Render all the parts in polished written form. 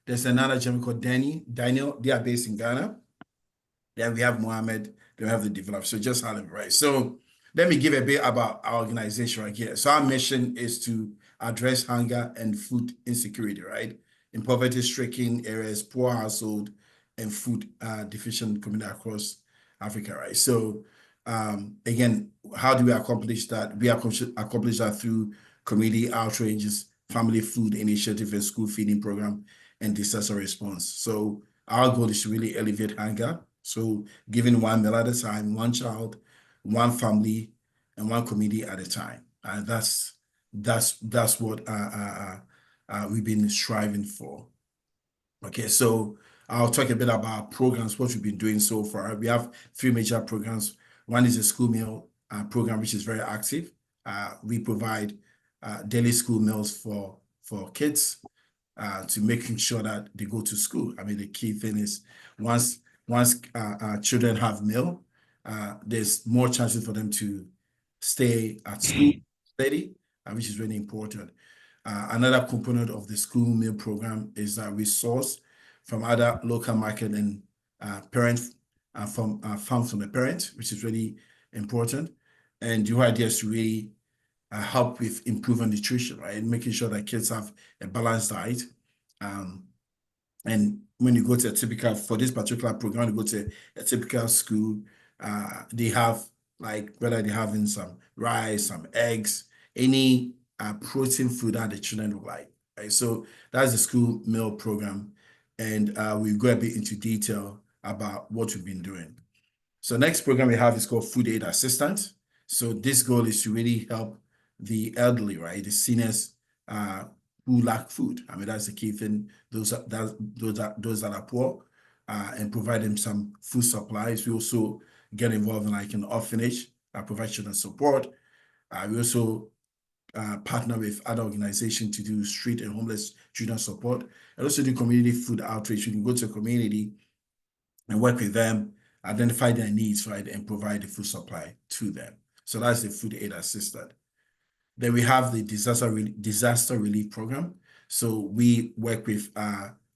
There's another gentleman called Daniel. They are based in Ghana. Then we have Mohammed. Then we have the developer. So just Halif, right? So let me give a bit about our organization right here. So our mission is to address hunger and food insecurity, right? In poverty-stricken areas, poor household, and food deficient community across Africa, right? So again, how do we accomplish that? We accomplish that through community outreaches, family food initiative, and school feeding program, and disaster response. So our goal is to really alleviate hunger. So giving one meal at a time, one child, one family, and one community at a time. And that's what we've been striving for. Okay, so I'll talk a bit about programs, what we've been doing so far. We have three major programs. One is a school meal program, which is very active. We provide daily school meals for kids to making sure that they go to school. I mean, the key thing is once children have meal, there's more chances for them to stay at school, study, which is really important. Another component of the school meal program is that we source from other local market and parents from farms from the parents, which is really important. And the idea is to really help with improving nutrition, right? Making sure that kids have a balanced diet. And when you go to a typical, for this particular program, you go to a typical school, they have like whether they're having some rice, some eggs, any protein food that the children would like, right? So that's the school meal program. And we'll go a bit into detail about what we've been doing. So next program we have is called Food Aid Assistance. So this goal is to really help the elderly, right? The seniors who lack food. I mean, that's the key thing. Those that are poor, and provide them some food supplies. We also get involved in like an orphanage, provide children support. We also partner with other organizations to do street and homeless children support, and also do community food outreach. You can go to a community and work with them, identify their needs, right, and provide the food supply to them. So that's the food aid assistant. Then we have the disaster relief program. So we work with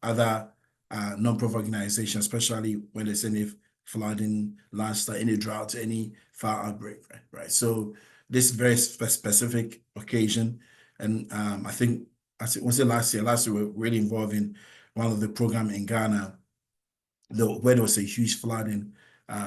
other non-profit organizations, especially when there's any flooding, landslide, any drought, any fire outbreak, right? So this very specific occasion, and I think was it last year? Last year we were really involved in one of the program in Ghana, where there was a huge flooding.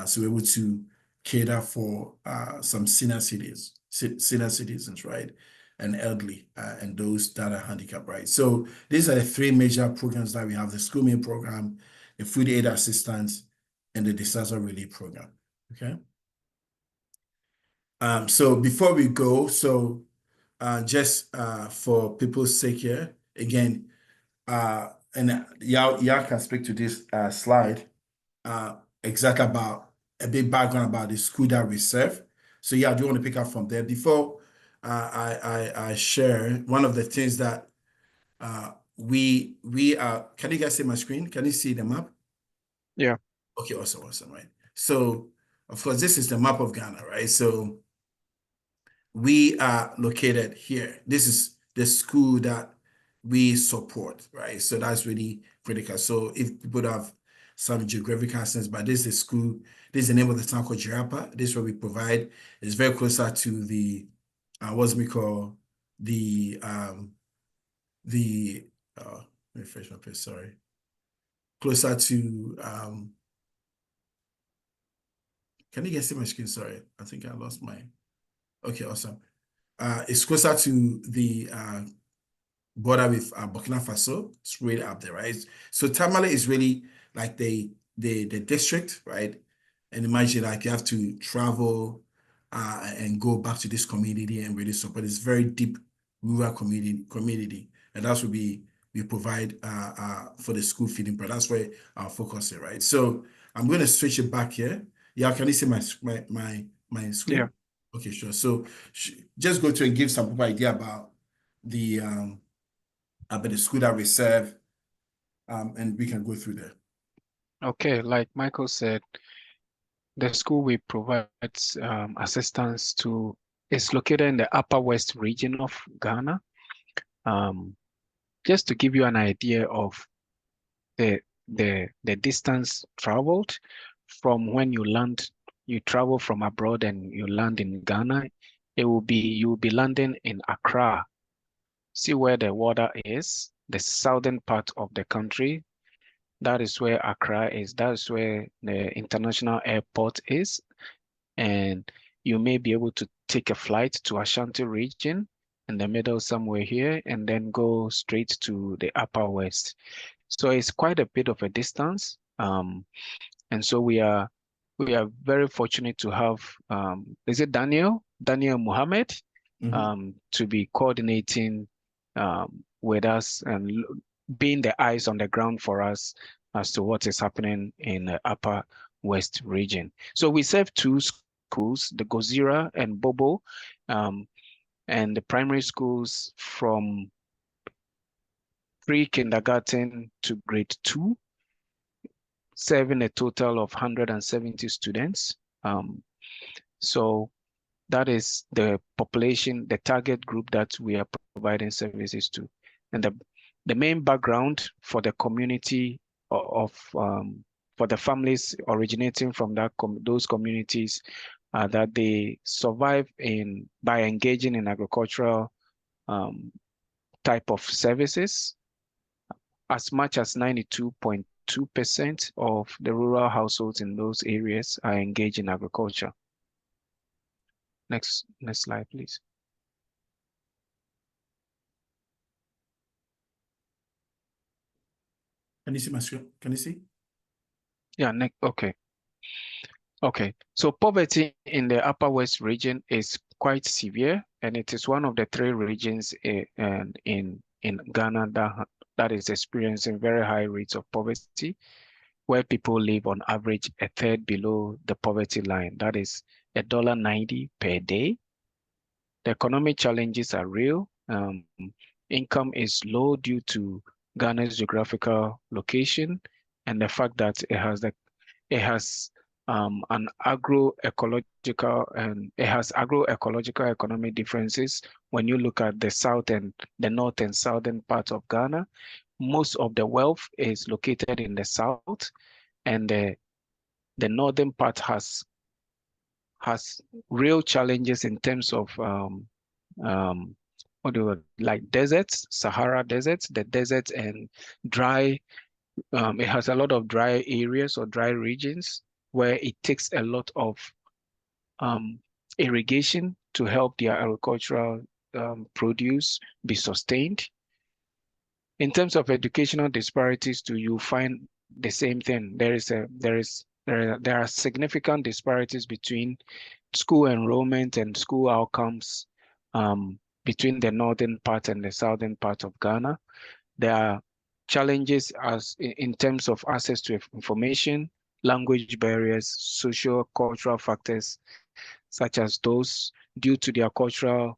So we were able to cater for some senior citizens, right, and elderly, and those that are handicapped, right? So these are the three major programs that we have: the school meal program, the food aid assistance, and the disaster relief program. Okay. So before we go, so just for people's sake here, again, and y'all can speak to this slide exactly about a bit background about the school that we serve. So yeah, I do want to pick up from there. Before I share one of the things that we are. Can you guys see my screen? Can you see the map? Yeah. Okay, awesome, right? So of course, this is the map of Ghana, right? So we are located here. This is the school that we support, right? So that's really critical. So if people have some geographical sense, but this is the school, this is the name of the town called Jirapa. This is what we provide. It's very closer to the, what's we call the, let me refresh my page, sorry. Closer to, can you guys see my screen? Sorry, I think I lost my, okay, awesome. It's closer to the border with Burkina Faso. It's really up there, right? So Tamale is really like the district, right? And imagine like you have to travel and go back to this community and really support. It's very deep rural community, and that's what we provide for the school feeding program. That's where our focus is, right? So I'm going to switch it back here. Yeah, can you see my screen? Yeah. Okay, sure. So just go to and give some idea about the school that we serve, and we can go through there. Okay, like Michael said, the school we provide assistance to is located in the Upper West region of Ghana. Just to give you an idea of the distance traveled from when you land, you travel from abroad and you land in Ghana, you'll be landing in Accra. See where the water is, the southern part of the country. That is where Accra is. That is where the international airport is. And you may be able to take a flight to Ashanti region in the middle somewhere here, and then go straight to the Upper West. So it's quite a bit of a distance. And so we are very fortunate to have, is it Daniel Muhammad, to be coordinating with us and being the eyes on the ground for us as to what is happening in the Upper West region. So we serve two schools, the Goziiri and Bobo, and the primary schools from pre-kindergarten to grade 2, serving a total of 170 students. So that is the population, the target group that we are providing services to. And the main background for the community for the families originating from those communities that they survive by engaging in agricultural type of services. As much as 92.2% of the rural households in those areas are engaged in agriculture. Next slide, please. Can you see my screen? Can you see? Yeah, okay. Okay, so poverty in the Upper West region is quite severe, and it is one of the 3 regions in Ghana that is experiencing very high rates of poverty, where people live on average a third below the poverty line. That is $1.90 per day. The economic challenges are real. Income is low due to Ghana's geographical location and the fact that it has an agroecological, and it has agroecological economic differences. When you look at the south and the north and southern part of Ghana, most of the wealth is located in the south, and the northern part has real challenges in terms of like deserts, Sahara deserts, the deserts and dry. It has a lot of dry areas or dry regions where it takes a lot of irrigation to help their agricultural produce be sustained. In terms of educational disparities too, you find the same thing. There are significant disparities between school enrollment and school outcomes between the northern part and the southern part of Ghana. There are challenges in terms of access to information, language barriers, social cultural factors, such as those due to their cultural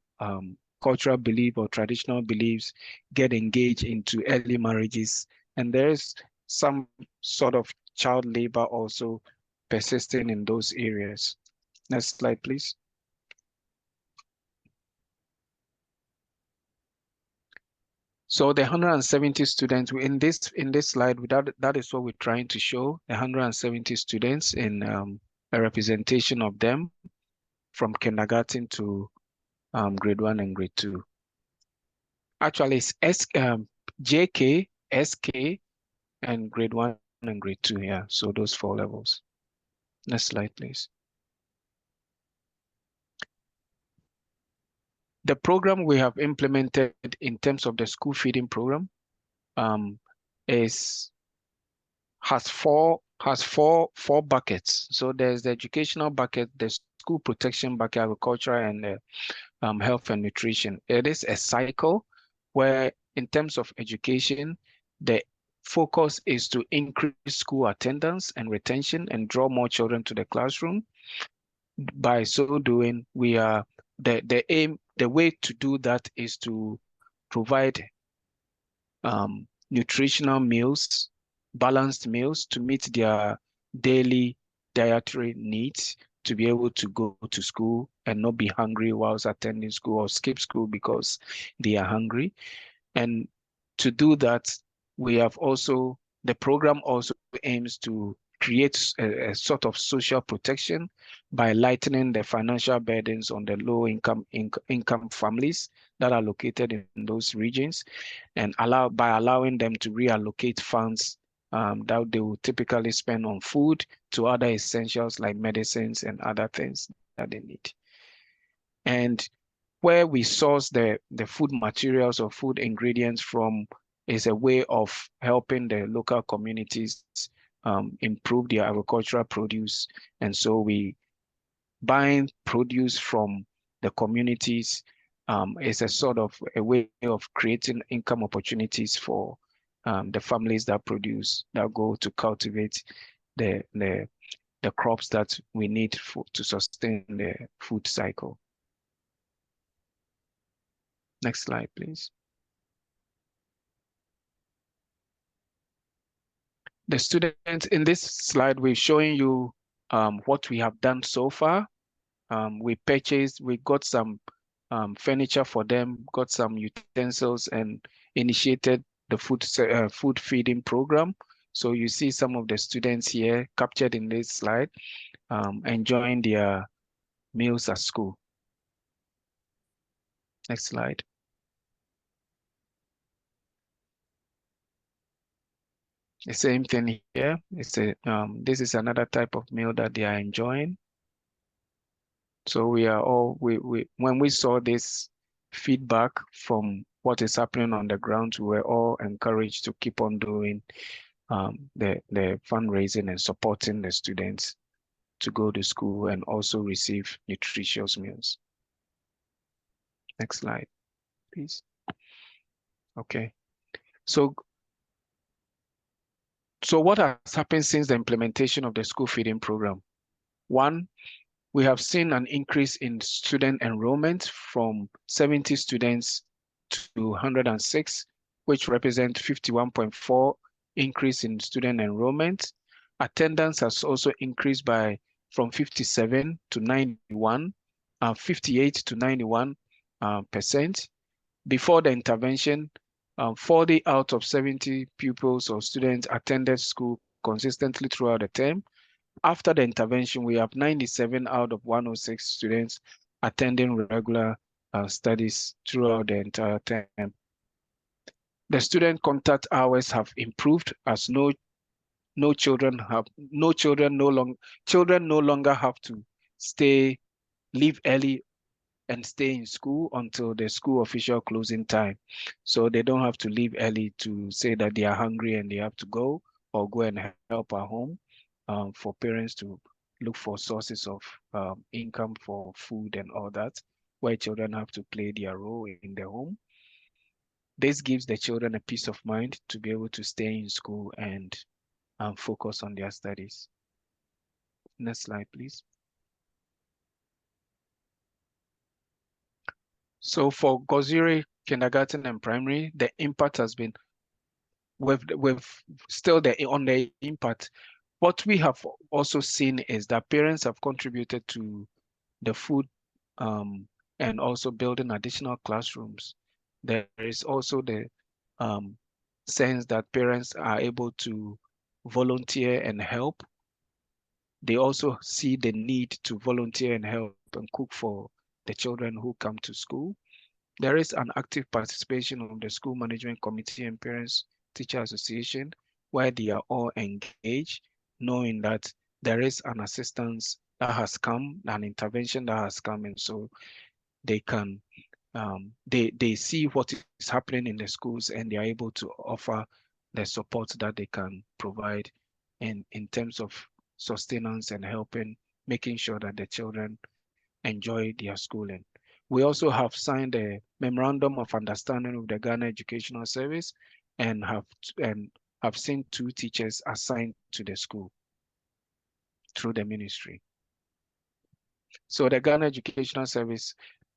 belief or traditional beliefs, get engaged into early marriages. And there's some sort of child labor also persisting in those areas. Next slide, please. So the 170 students in this slide, that is what we're trying to show, 170 students in a representation of them from kindergarten to grade 1 and grade 2. Actually, it's JK, SK, and grade 1 and grade 2, yeah, so those 4 levels. Next slide, please. The program we have implemented in terms of the school feeding program has four buckets. So there's the educational bucket, the school protection bucket, agriculture, and health and nutrition. It is a cycle where, in terms of education, the focus is to increase school attendance and retention and draw more children to the classroom. By so doing, we are the way to do that is to provide nutritional meals, balanced meals to meet their daily dietary needs, to be able to go to school and not be hungry whilst attending school or skip school because they are hungry. And to do that, we have also The program also aims to create a sort of social protection by lightening the financial burdens on the low income families that are located in those regions, and by allowing them to reallocate funds that they will typically spend on food to other essentials like medicines and other things that they need. And where we source the food materials or food ingredients from is a way of helping the local communities improve their agricultural produce. And so we buying produce from the communities is a sort of a way of creating income opportunities for the families that go to cultivate the crops that we need to sustain the food cycle. Next slide, please. The students in this slide, we're showing you what we have done so far. We got some furniture for them, got some utensils, and initiated the food feeding program. So you see some of the students here captured in this slide, enjoying their meals at school. Next slide. The same thing here. This is another type of meal that they are enjoying. So when we saw this feedback from what is happening on the ground, we were all encouraged to keep on doing the fundraising and supporting the students to go to school and also receive nutritious meals. Next slide, please. Okay. So what has happened since the implementation of the school feeding program? One, we have seen an increase in student enrollment from 70 students to 106, which represent 51.4 increase in student enrollment. Attendance has also increased from 57 to 91, 58 to 91%. Before the intervention, 40 out of 70 pupils or students attended school consistently throughout the term. After the intervention, we have 97 out of 106 students attending regular studies throughout the entire term. The student contact hours have improved as children no longer have to leave early and stay in school until the school official closing time. So they don't have to leave early to say that they are hungry and they have to go, or go and help at home, for parents to look for sources of income for food and all that, where children have to play their role in the home. This gives the children a peace of mind to be able to stay in school and focus on their studies. Next slide, please. So for Goziiri kindergarten and primary, the impact has been with still on the impact. What we have also seen is that parents have contributed to the food and also building additional classrooms. There is also the sense that parents are able to volunteer and help. They also see the need to volunteer and help and cook for the children who come to school. There is an active participation of the school management committee and parents teacher association, where they are all engaged, knowing that there is an assistance that has come, an intervention that has come, and so they can they see what is happening in the schools, and they are able to offer the support that they can provide in terms of sustenance and making sure that the children enjoy their schooling. We also have signed a memorandum of understanding with the Ghana Educational Service and have seen 2 teachers assigned to the school through the ministry. So the Ghana Educational Services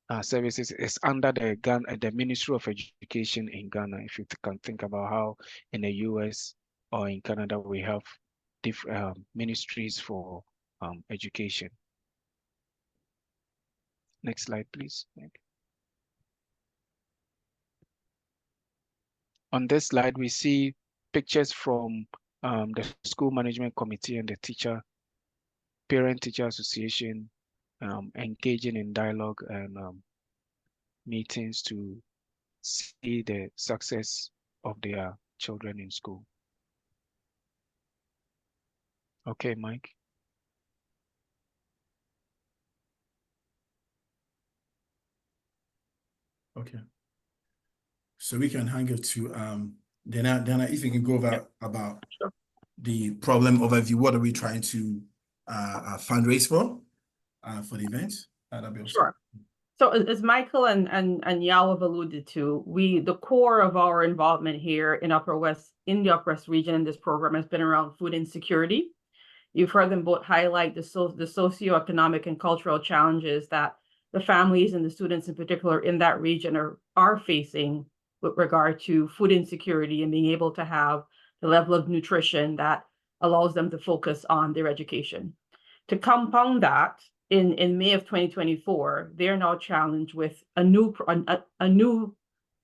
is under the Ministry of Education in Ghana. If you can think about how in the US or in Canada we have different ministries for education. Next slide, please. On this slide, we see pictures from the school management committee and the parent-teacher association engaging in dialogue and meetings to see the success of their children in school. Okay, Mike. Okay. So we can hang it to Dana, if you can go over about the problem overview. What are we trying to fundraise for the event? That'll be awesome. Sure. So as Michael and Yao have alluded to, the core of our involvement here in the Upper West region in this program has been around food insecurity. You've heard them both highlight the socioeconomic and cultural challenges that the families and the students in particular in that region are facing with regard to food insecurity and being able to have the level of nutrition that allows them to focus on their education. To compound that, in May of 2024, they're now challenged with a new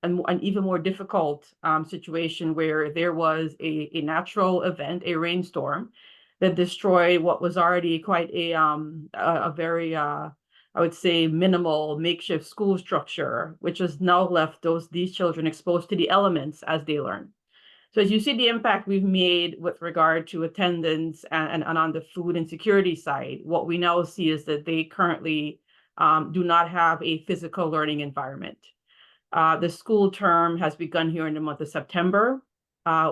and even more difficult situation where there was a natural event, a rainstorm, that destroyed what was already quite a very I would say minimal makeshift school structure, which has now left these children exposed to the elements as they learn. So as you see the impact we've made with regard to attendance and on the food insecurity side, what we now see is that they currently do not have a physical learning environment. The school term has begun here in the month of September.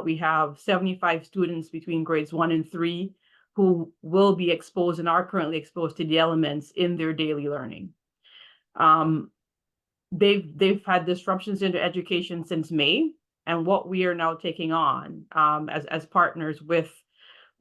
We have 75 students between grades 1 and 3 who will be exposed and are currently exposed to the elements in their daily learning. They've had disruptions in their education since May. And what we are now taking on as partners with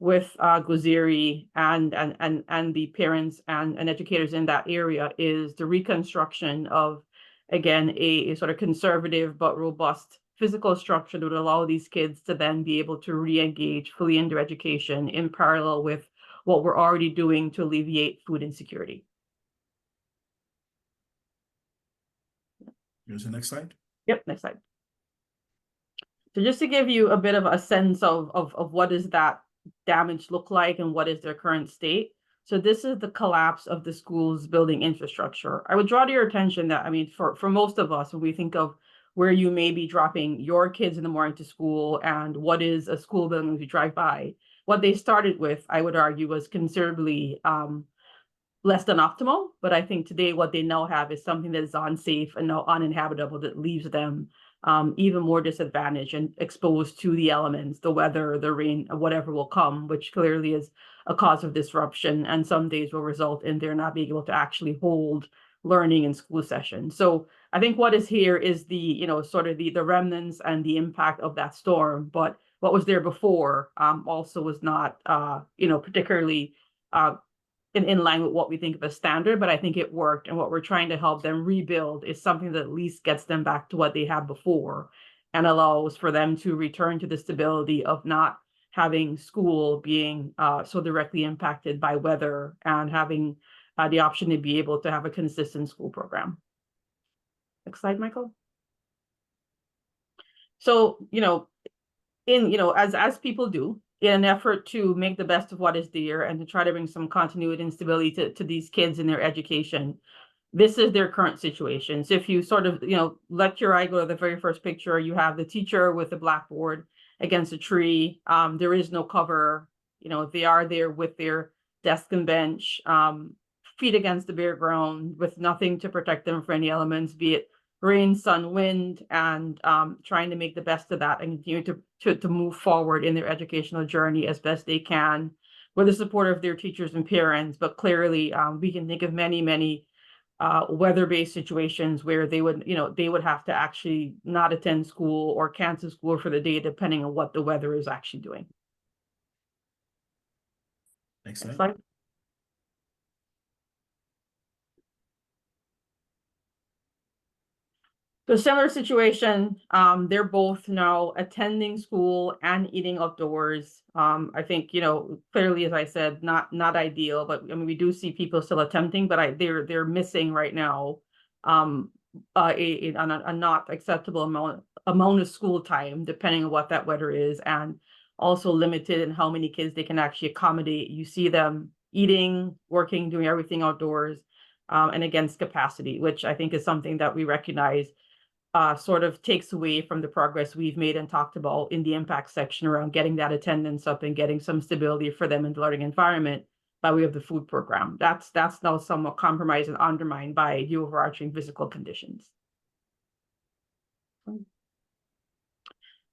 Goziiri and the parents and educators in that area is the reconstruction of, again, a sort of conservative but robust physical structure that would allow these kids to then be able to re-engage fully in their education in parallel with what we're already doing to alleviate food insecurity. Here's the next slide. Yep, next slide. So just to give you a bit of a sense of what does that damage look like and what is their current state. So this is the collapse of the school's building infrastructure. I would draw to your attention that, I mean, for most of us, when we think of where you may be dropping your kids in the morning to school and what is a school building as you drive by, what they started with, I would argue, was considerably less than optimal. But I think today what they now have is something that is unsafe and now uninhabitable that leaves them even more disadvantaged and exposed to the elements, the weather, the rain, whatever will come, which clearly is a cause of disruption and some days will result in their not being able to actually hold learning in school session. So I think what is here is the, sort of the remnants and the impact of that storm. But what was there before also was not, particularly in line with what we think of as standard, but I think it worked. And what we're trying to help them rebuild is something that at least gets them back to what they had before and allows for them to return to the stability of not having school being so directly impacted by weather and having the option to be able to have a consistent school program. Next slide, Michael. So, as people do, in an effort to make the best of what is there and to try to bring some continuity and stability to these kids in their education, this is their current situation. So if you sort of, let your eye go to the very first picture, you have the teacher with the blackboard against a tree. There is no cover. They are there with their desk and bench, feet against the bare ground with nothing to protect them from any elements, be it rain, sun, wind, and trying to make the best of that and continue to move forward in their educational journey as best they can with the support of their teachers and parents. But clearly, we can think of many weather-based situations where they would have to actually not attend school or cancel school for the day, depending on what the weather is actually doing. Next Next slide. slide. So similar situation, they're both now attending school and eating outdoors. I think, clearly, as I said, not ideal, but I mean, we do see people still attempting, but they're missing right now a not acceptable amount of school time, depending on what that weather is, and also limited in how many kids they can actually accommodate. You see them eating, working, doing everything outdoors, and against capacity, which I think is something that we recognize sort of takes away from the progress we've made and talked about in the impact section around getting that attendance up and getting some stability for them in the learning environment by way of the food program. That's now somewhat compromised and undermined by the overarching physical conditions.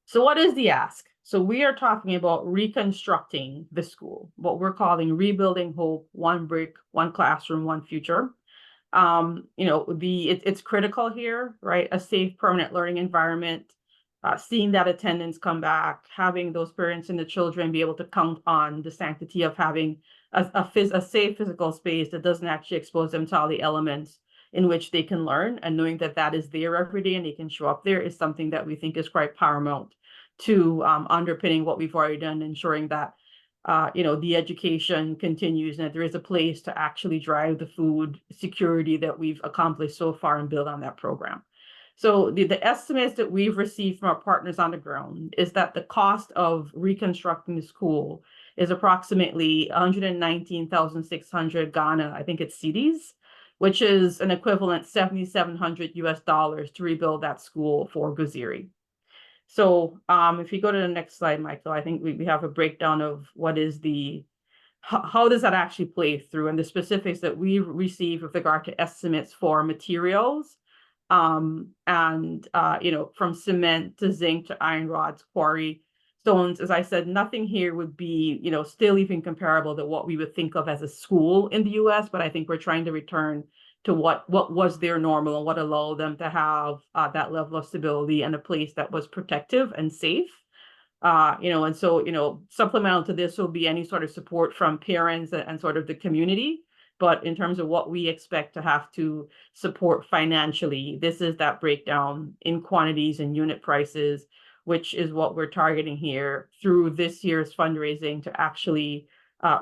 So what is the ask? So we are talking about reconstructing the school, what we're calling rebuilding hope, one brick, one classroom, one future. It's critical here, right? A safe, permanent learning environment, seeing that attendance come back, having those parents and the children be able to count on the sanctity of having a safe physical space that doesn't actually expose them to all the elements in which they can learn, and knowing that that is there every day and they can show up there is something that we think is quite paramount to underpinning what we've already done, ensuring that the education continues and that there is a place to actually drive the food security that we've accomplished so far and build on that program. So the estimates that we've received from our partners on the ground is that the cost of reconstructing the school is approximately 119,600 Ghana, I think it's cedis, which is an equivalent $7,700 to rebuild that school for Goziiri. So if you go to the next slide, Michael, I think we have a breakdown of what is how does that actually play through, and the specifics that we receive with regard to estimates for materials, from cement to zinc to iron rods, quarry stones. As I said, nothing here would be, still even comparable to what we would think of as a school in the US, but I think we're trying to return to what was their normal and what allowed them to have that level of stability and a place that was protective and safe. And so, supplemental to this will be any sort of support from parents and sort of the community. But in terms of what we expect to have to support financially, this is that breakdown in quantities and unit prices, which is what we're targeting here through this year's fundraising to actually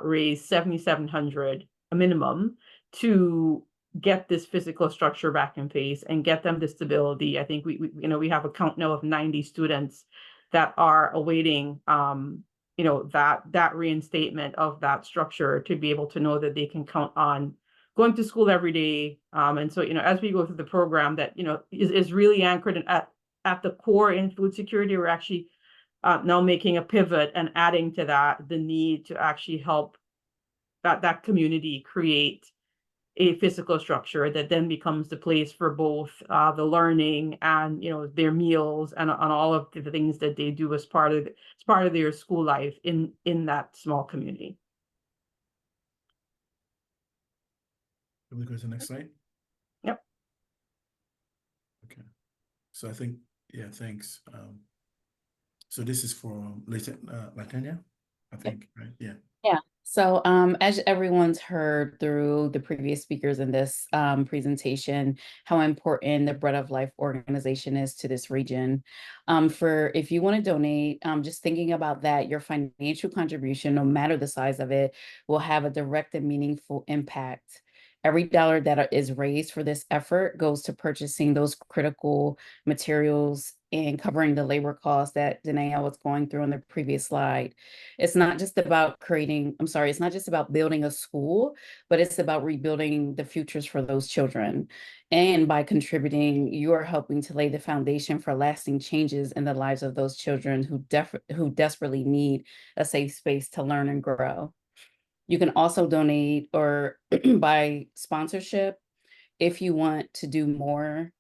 raise 7,700 a minimum to get this physical structure back in place and get them the stability. I think we have a count now of 90 students that are awaiting that reinstatement of that structure to be able to know that they can count on going to school every day. And so, as we go through the program that, is really anchored at the core in food security, we're actually now making a pivot and adding to that the need to actually help that community create a physical structure that then becomes the place for both the learning and their meals and all of the things that they do as part of their school life in that small community. Can we go to the next slide? Yep. Okay. So I think, yeah, thanks. So this is for Latanya, I think, right? Yeah. Yeah. So as everyone's heard through the previous speakers in this presentation, how important the Bread of Life organization is to this region. If you want to donate, just thinking about that, your financial contribution, no matter the size of it, will have a direct and meaningful impact. Every dollar that is raised for this effort goes to purchasing those critical materials and covering the labor costs that Danae was going through on the previous slide. It's not just about it's not just about building a school, but it's about rebuilding the futures for those children. And by contributing, you are helping to lay the foundation for lasting changes in the lives of those children who desperately need a safe space to learn and grow. You can also donate or by sponsorship if you want to do more.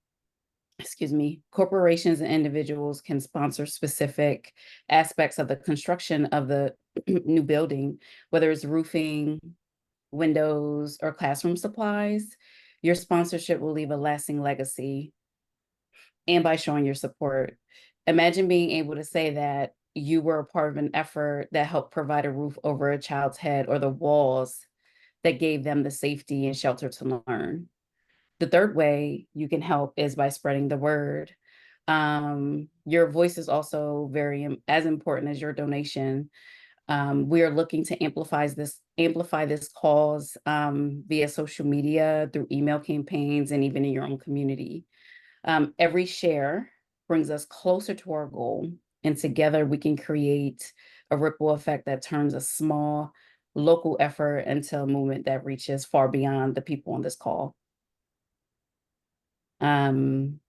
Corporations and individuals can sponsor specific aspects of the construction of the new building, whether it's roofing, windows, or classroom supplies. Your sponsorship will leave a lasting legacy. And by showing your support, imagine being able to say that you were a part of an effort that helped provide a roof over a child's head or the walls that gave them the safety and shelter to learn. The third way you can help is by spreading the word. Your voice is also as important as your donation. We are looking to amplify this cause via social media, through email campaigns, and even in your own community. Every share brings us closer to our goal, and together we can create a ripple effect that turns a small local effort into a movement that reaches far beyond the people on this call. And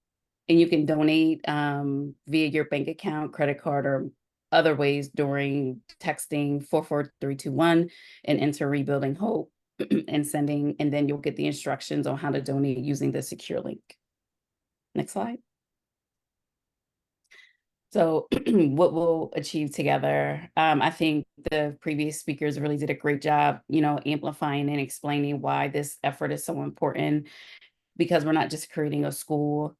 you can donate via your bank account, credit card, or other ways during texting 44321 and enter Rebuilding Hope and sending, and then you'll get the instructions on how to donate using the secure link. Next slide. So what we'll achieve together, I think the previous speakers really did a great job, amplifying and explaining why this effort is so important, because we're not just creating a school,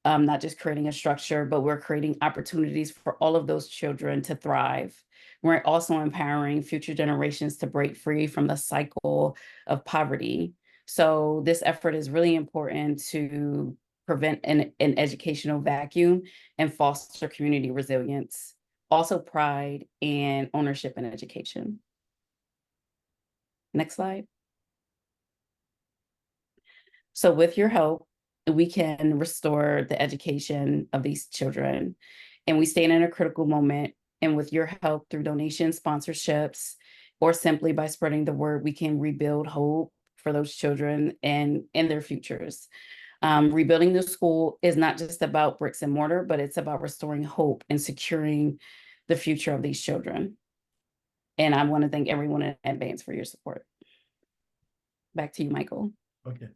not just creating a structure, but we're creating opportunities for all of those children to thrive. We're also empowering future generations to break free from the cycle of poverty. So this effort is really important to prevent an educational vacuum and foster community resilience, also pride and ownership in education. Next slide. So with your help, we can restore the education of these children. And we stand in a critical moment. And with your help through donations, sponsorships, or simply by spreading the word, we can rebuild hope for those children and their futures. Rebuilding the school is not just about bricks and mortar, but it's about restoring hope and securing the future of these children. And I want to thank everyone in advance for your support. Back to you, Michael. Okay,